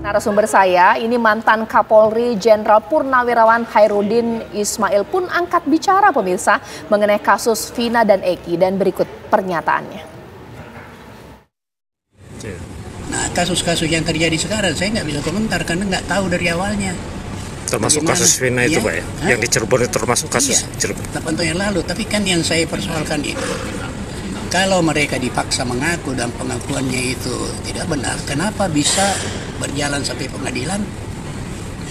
Narasumber saya, ini mantan Kapolri Jenderal Purnawirawan Khairuddin Ismail pun angkat bicara pemirsa mengenai kasus Vina dan Eki, dan berikut pernyataannya. Nah, kasus-kasus yang terjadi sekarang saya nggak bisa komentar karena nggak tahu dari awalnya. Termasuk bagaimana, kasus Vina itu Pak ya? Yang di Cirebon itu termasuk kasus Cirebon. 8 tahun yang lalu, tapi kan yang saya persoalkan itu, kalau mereka dipaksa mengaku dan pengakuannya itu tidak benar, kenapa bisa berjalan sampai pengadilan?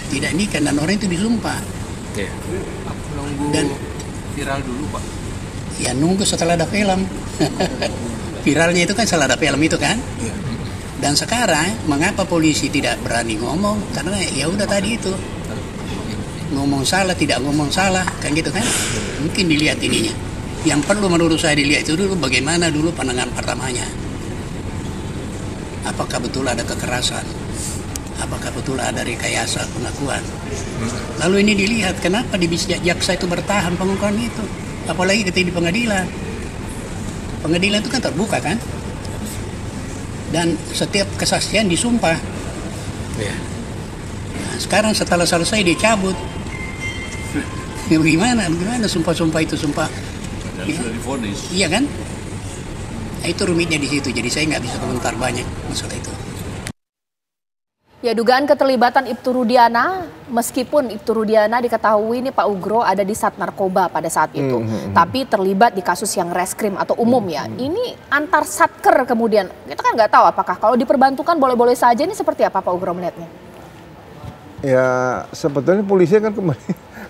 Tidak nikah dan orang itu disumpah. Nunggu Dan viral dulu Pak. Ya nunggu setelah ada film. Viralnya itu kan setelah ada film itu kan. Dan sekarang mengapa polisi tidak berani ngomong? Karena ya udah tadi itu, ngomong salah tidak ngomong salah kan gitu kan. Mungkin dilihat ininya. Yang perlu menurut saya dilihat itu dulu bagaimana dulu pandangan pertamanya. Apakah betul ada kekerasan? Apakah betul ada rekayasa pengakuan? Lalu ini dilihat kenapa di jaksa itu bertahan pengakuan itu. Apalagi ketika di pengadilan. Pengadilan itu kan terbuka kan? Dan setiap kesaksian disumpah. Nah, sekarang setelah selesai dicabut. Ya, bagaimana sumpah-sumpah itu sumpah? Dan sudah divonis. Iya kan? Nah, itu rumitnya di situ. Jadi saya nggak bisa komentar banyak masalah itu. Ya, dugaan keterlibatan Ibtu Rudiana, meskipun Ibtu Rudiana diketahui ini Pak Ugro ada di Sat Narkoba pada saat itu, tapi terlibat di kasus yang reskrim atau umum ya. Ini antar satker kemudian, kita kan nggak tahu apakah kalau diperbantukan boleh-boleh saja, ini seperti apa Pak Ugro melihatnya? Ya sebetulnya polisi kan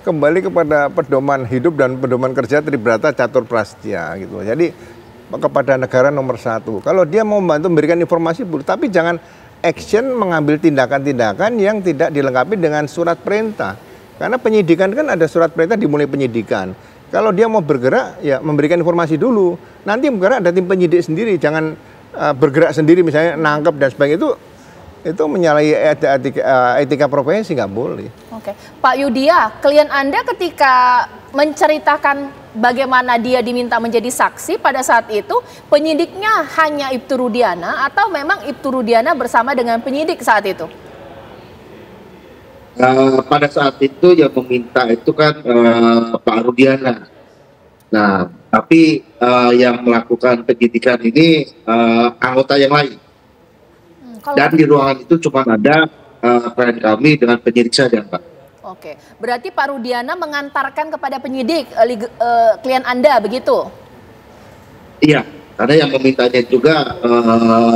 kembali kepada pedoman hidup dan pedoman kerja Tribrata Catur Prastya gitu. Jadi kepada negara nomor 1. Kalau dia mau membantu memberikan informasi, tapi jangan action mengambil tindakan-tindakan yang tidak dilengkapi dengan surat perintah. Karena penyidikan kan ada surat perintah dimulai penyidikan. Kalau dia mau bergerak ya memberikan informasi dulu. Nanti bergerak ada tim penyidik sendiri, jangan bergerak sendiri misalnya nangkep dan sebagainya, itu menyalahi etika profesi, nggak boleh. Oke, Pak Yudhya, klien Anda ketika menceritakan bagaimana dia diminta menjadi saksi pada saat itu, penyidiknya hanya Ibtu Rudiana atau memang Ibtu Rudiana bersama dengan penyidik saat itu? Pada saat itu yang meminta itu kan Pak Rudiana. Nah, tapi yang melakukan penyidikan ini anggota yang lain. Dan di ruangan itu cuma ada klien kami dengan penyidik saja, Pak. Oke, berarti Pak Rudiana mengantarkan kepada penyidik klien Anda begitu? Iya, karena yang memintanya juga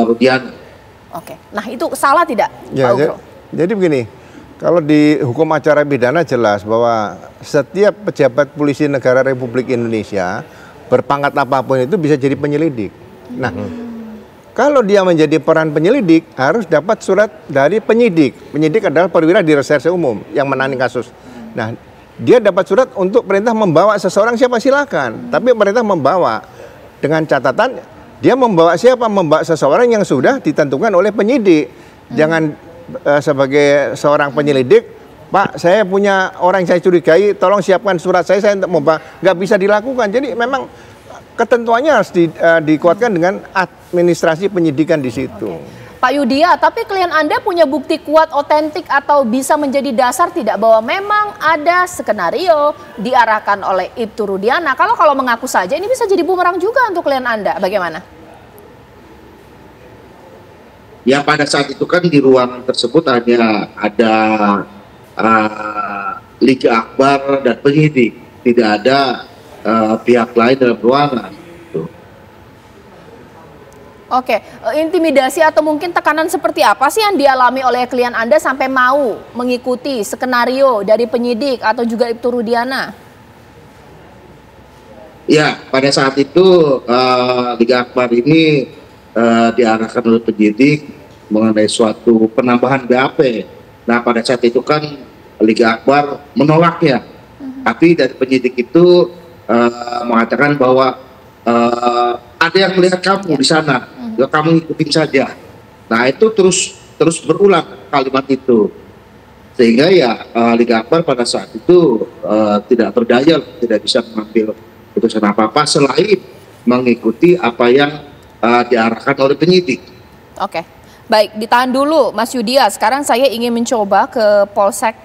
Rudiana. Oke, nah itu salah tidak Ya, Pak Ugro? jadi begini, kalau di hukum acara pidana jelas bahwa setiap pejabat polisi negara Republik Indonesia berpangkat apapun itu bisa jadi penyelidik. Nah, kalau dia menjadi peran penyelidik, harus dapat surat dari penyidik. Penyidik adalah perwira di reserse umum yang menangani kasus. Nah, dia dapat surat untuk perintah membawa seseorang, siapa silakan. Tapi perintah membawa dengan catatan dia membawa siapa? Membawa seseorang yang sudah ditentukan oleh penyidik. Jangan sebagai seorang penyelidik, Pak, saya punya orang yang saya curigai, tolong siapkan surat saya untuk membawa. Nggak bisa dilakukan. Jadi memang ketentuannya harus dikuatkan dengan administrasi penyidikan di situ. Pak Yudhya, tapi klien Anda punya bukti kuat, otentik atau bisa menjadi dasar tidak bahwa memang ada skenario diarahkan oleh Ibtu Rudiana? Kalau mengaku saja ini bisa jadi bumerang juga untuk klien Anda, bagaimana? Ya pada saat itu kan di ruangan tersebut hanya ada Liga Akbar dan penyidik, tidak ada pihak lain dalam ruangan. Oke, intimidasi atau mungkin tekanan seperti apa sih yang dialami oleh klien Anda sampai mau mengikuti skenario dari penyidik atau juga Ibtu Rudiana? Ya, pada saat itu Liga Akbar ini diarahkan oleh penyidik mengenai suatu penambahan BAP. Nah, pada saat itu kan Liga Akbar menolaknya. Tapi dari penyidik itu mengatakan bahwa ada yang melihat kamu di sana, ya kamu ikutin saja. Nah itu terus berulang kalimat itu, sehingga ya Liga Akbar pada saat itu tidak berdaya, tidak bisa mengambil putusan apa-apa selain mengikuti apa yang diarahkan oleh penyidik. Oke. Baik, ditahan dulu Mas Yudya. Sekarang saya ingin mencoba ke Polsek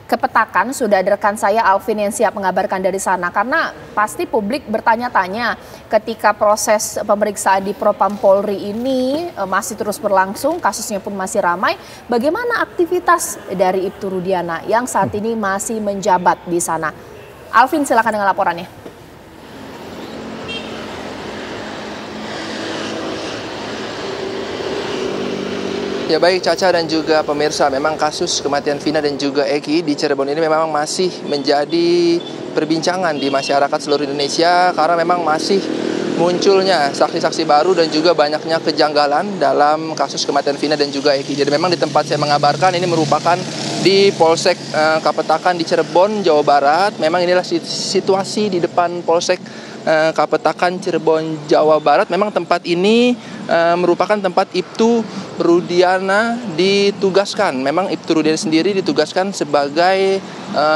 Kepetakan. Sudah ada rekan saya Alvin yang siap mengabarkan dari sana. Karena pasti publik bertanya-tanya ketika proses pemeriksaan di Propam Polri ini masih terus berlangsung, kasusnya pun masih ramai. Bagaimana aktivitas dari Ibtu Rudiana yang saat ini masih menjabat di sana? Alvin, silakan dengan laporannya. Ya baik Caca dan juga pemirsa, memang kasus kematian Vina dan juga Eki di Cirebon ini memang masih menjadi perbincangan di masyarakat seluruh Indonesia karena memang masih munculnya saksi-saksi baru dan juga banyaknya kejanggalan dalam kasus kematian Vina dan juga Eki. Jadi memang di tempat saya mengabarkan ini merupakan di Polsek Kapetakan di Cirebon, Jawa Barat. Memang inilah situasi di depan Polsek Kapetakan Cirebon, Jawa Barat. Memang tempat ini merupakan tempat Ibtu Rudiana ditugaskan. Memang Ibtu Rudiana sendiri ditugaskan sebagai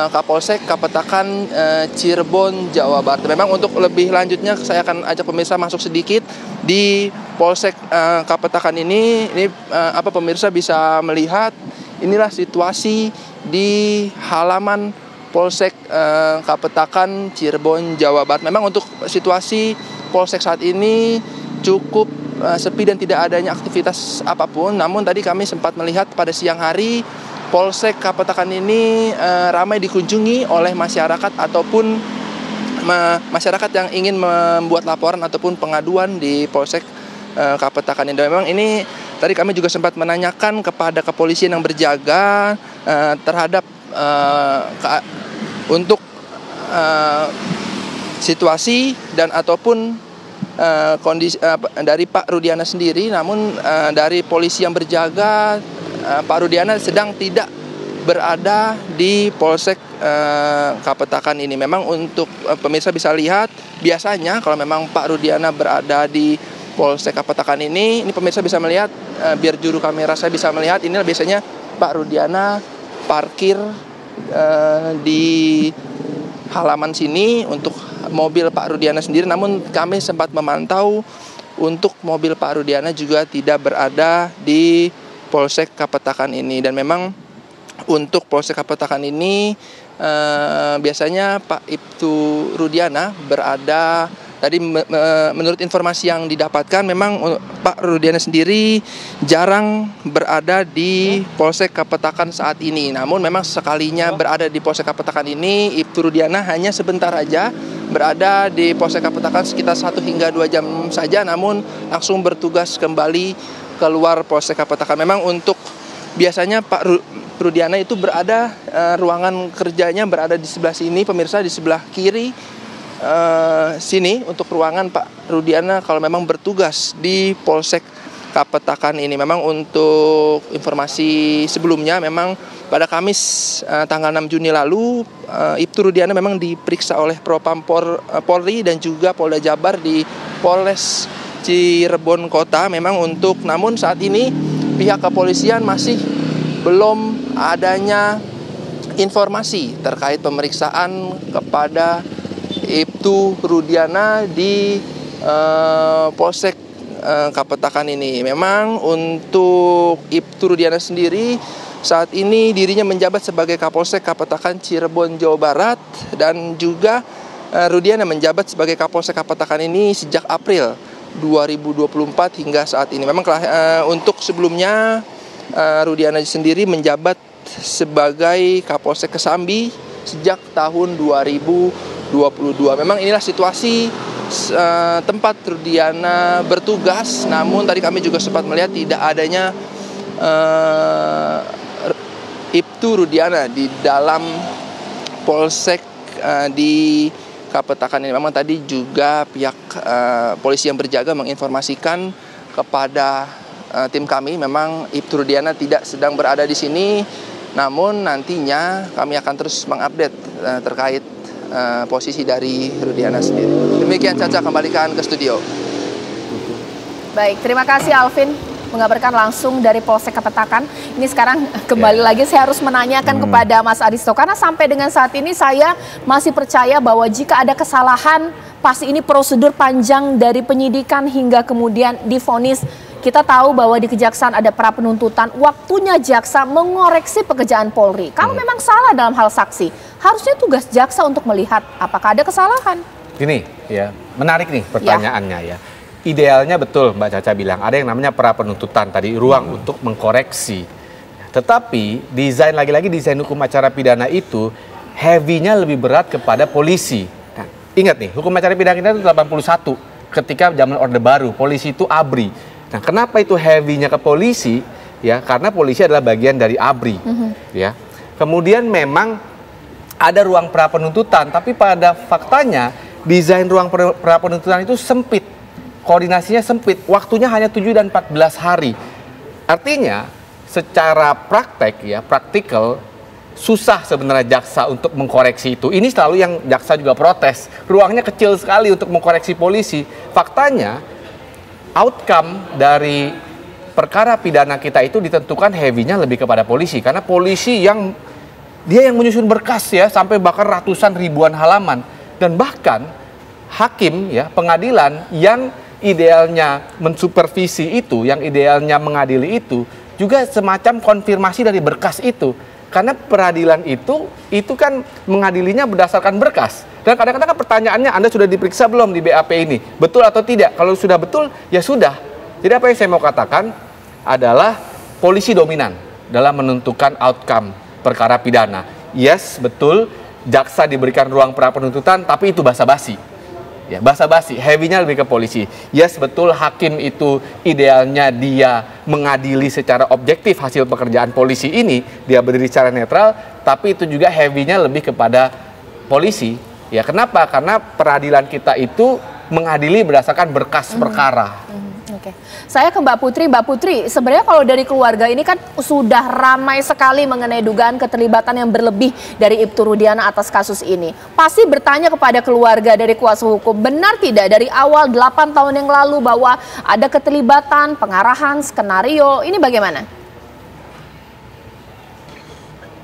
Kapolsek Kapetakan Cirebon, Jawa Barat. Memang untuk lebih lanjutnya saya akan ajak pemirsa masuk sedikit di Polsek Kapetakan ini. Pemirsa bisa melihat inilah situasi di halaman Polsek Kapetakan Cirebon, Jawa Barat. Memang untuk situasi Polsek saat ini cukup sepi dan tidak adanya aktivitas apapun. Namun tadi kami sempat melihat pada siang hari Polsek Kapetakan ini ramai dikunjungi oleh masyarakat ataupun masyarakat yang ingin membuat laporan ataupun pengaduan di Polsek Kapetakan ini. Dan memang ini tadi kami juga sempat menanyakan kepada kepolisian yang berjaga terhadap untuk situasi dan ataupun kondisi dari Pak Rudiana sendiri. Namun dari polisi yang berjaga, Pak Rudiana sedang tidak berada di Polsek Kapetakan ini. Memang untuk pemirsa bisa lihat, biasanya kalau memang Pak Rudiana berada di Polsek Kapetakan ini pemirsa bisa melihat, biar juru kamera saya bisa melihat, ini biasanya Pak Rudiana parkir di halaman sini untuk mobil Pak Rudiana sendiri. Namun kami sempat memantau untuk mobil Pak Rudiana juga tidak berada di Polsek Kapetakan ini. Dan memang untuk Polsek Kapetakan ini biasanya Pak Ibtu Rudiana berada, tadi menurut informasi yang didapatkan memang Pak Rudiana sendiri jarang berada di Polsek Kapetakan saat ini. Namun memang sekalinya berada di Polsek Kapetakan ini, Ibtu Rudiana hanya sebentar aja berada di Polsek Kapetakan sekitar 1 hingga 2 jam saja, namun langsung bertugas kembali keluar Polsek Kapetakan. Memang untuk biasanya Pak Rudiana itu berada, ruangan kerjanya berada di sebelah sini, pemirsa, di sebelah kiri sini untuk ruangan Pak Rudiana kalau memang bertugas di Polsek Kapetakan ini. Memang untuk informasi sebelumnya, memang pada Kamis tanggal 6 Juni lalu Ibtu Rudiana memang diperiksa oleh Propam Polri dan juga Polda Jabar di Polres Cirebon Kota. Namun saat ini pihak kepolisian masih belum adanya informasi terkait pemeriksaan kepada Ibtu Rudiana di Polsek Kapetakan ini. Memang untuk Ibtu Rudiana sendiri saat ini dirinya menjabat sebagai Kapolsek Kapetakan Cirebon, Jawa Barat, dan juga Rudiana menjabat sebagai Kapolsek Kapetakan ini sejak April 2024 hingga saat ini. Memang untuk sebelumnya Rudiana sendiri menjabat sebagai Kapolsek Kesambi sejak tahun 2022. Memang inilah situasi tempat Rudiana bertugas. Namun tadi kami juga sempat melihat tidak adanya Ibtu Rudiana di dalam Polsek di Kapetakan ini. Memang tadi juga pihak polisi yang berjaga menginformasikan kepada tim kami, memang Ibtu Rudiana tidak sedang berada di sini. Namun nantinya kami akan terus mengupdate terkait posisi dari Rudiana sendiri. Demikian Caca, kembalikan ke studio. Baik, terima kasih Alvin mengabarkan langsung dari Polsek Kapetakan. Ini sekarang kembali lagi saya harus menanyakan kepada Mas Aristo, karena sampai dengan saat ini saya masih percaya bahwa jika ada kesalahan pasti ini prosedur panjang dari penyidikan hingga kemudian divonis kita tahu bahwa di kejaksaan ada pra penuntutan, waktunya jaksa mengoreksi pekerjaan Polri. Kalau memang salah dalam hal saksi, harusnya tugas jaksa untuk melihat apakah ada kesalahan. Gini ya, menarik nih pertanyaannya ya. Idealnya betul Mbak Caca bilang, ada yang namanya pra penuntutan tadi, ruang untuk mengkoreksi. Tetapi desain lagi-lagi desain hukum acara pidana itu heavy-nya lebih berat kepada polisi. Nah, ingat nih, hukum acara pidana kita itu 81 ketika zaman Orde Baru, polisi itu ABRI. Nah, kenapa itu heavy-nya ke polisi? Ya, karena polisi adalah bagian dari ABRI. Ya. Kemudian memang ada ruang pra penuntutan, tapi pada faktanya desain ruang pra penuntutan itu sempit. Koordinasinya sempit, waktunya hanya 7 dan 14 hari. Artinya secara praktek ya, praktikal susah sebenarnya jaksa untuk mengkoreksi itu. Ini selalu yang jaksa juga protes. Ruangnya kecil sekali untuk mengkoreksi polisi. Faktanya outcome dari perkara pidana kita itu ditentukan heavy-nya lebih kepada polisi, karena polisi yang dia yang menyusun berkas ya sampai bahkan ratusan ribuan halaman, dan bahkan hakim ya pengadilan yang idealnya mensupervisi itu, yang idealnya mengadili itu juga semacam konfirmasi dari berkas itu, karena peradilan itu kan mengadilinya berdasarkan berkas. Dan kadang-kadang kan pertanyaannya, Anda sudah diperiksa belum di BAP ini, betul atau tidak? Kalau sudah betul ya sudah. Jadi apa yang saya mau katakan adalah polisi dominan dalam menentukan outcome perkara pidana. Yes, betul, jaksa diberikan ruang pra penuntutan, tapi itu basa-basi. Ya, basa-basi, heavy-nya lebih ke polisi. Yes, betul, hakim itu idealnya dia mengadili secara objektif hasil pekerjaan polisi ini, dia berdiri secara netral, tapi itu juga heavy-nya lebih kepada polisi. Ya, kenapa? Karena peradilan kita itu mengadili berdasarkan berkas perkara. Oke. Saya ke Mbak Putri. Mbak Putri, sebenarnya kalau dari keluarga ini kan sudah ramai sekali mengenai dugaan keterlibatan yang berlebih dari Ibtu Rudiana atas kasus ini. Pasti bertanya kepada keluarga dari kuasa hukum, benar tidak dari awal 8 tahun yang lalu bahwa ada keterlibatan, pengarahan, skenario, ini bagaimana?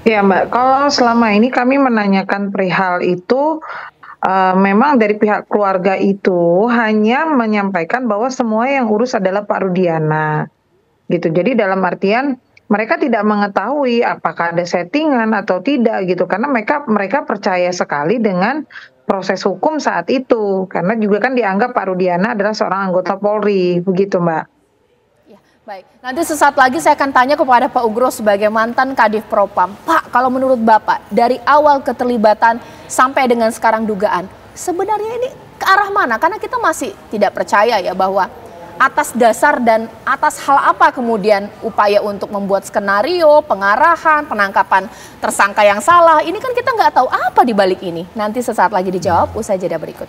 Ya Mbak, kalau selama ini kami menanyakan perihal itu, memang dari pihak keluarga itu hanya menyampaikan bahwa semua yang urus adalah Pak Rudiana, gitu. Jadi dalam artian mereka tidak mengetahui apakah ada settingan atau tidak, gitu. Karena mereka percaya sekali dengan proses hukum saat itu, karena juga kan dianggap Pak Rudiana adalah seorang anggota Polri, begitu Mbak. Baik, nanti sesaat lagi saya akan tanya kepada Pak Ugro sebagai mantan Kadif Propam. Pak, kalau menurut Bapak, dari awal keterlibatan sampai dengan sekarang dugaan, sebenarnya ini ke arah mana? Karena kita masih tidak percaya ya bahwa atas dasar dan atas hal apa kemudian upaya untuk membuat skenario, pengarahan, penangkapan tersangka yang salah. Ini kan kita nggak tahu apa di balik ini. Nanti sesaat lagi dijawab, usai jeda berikut.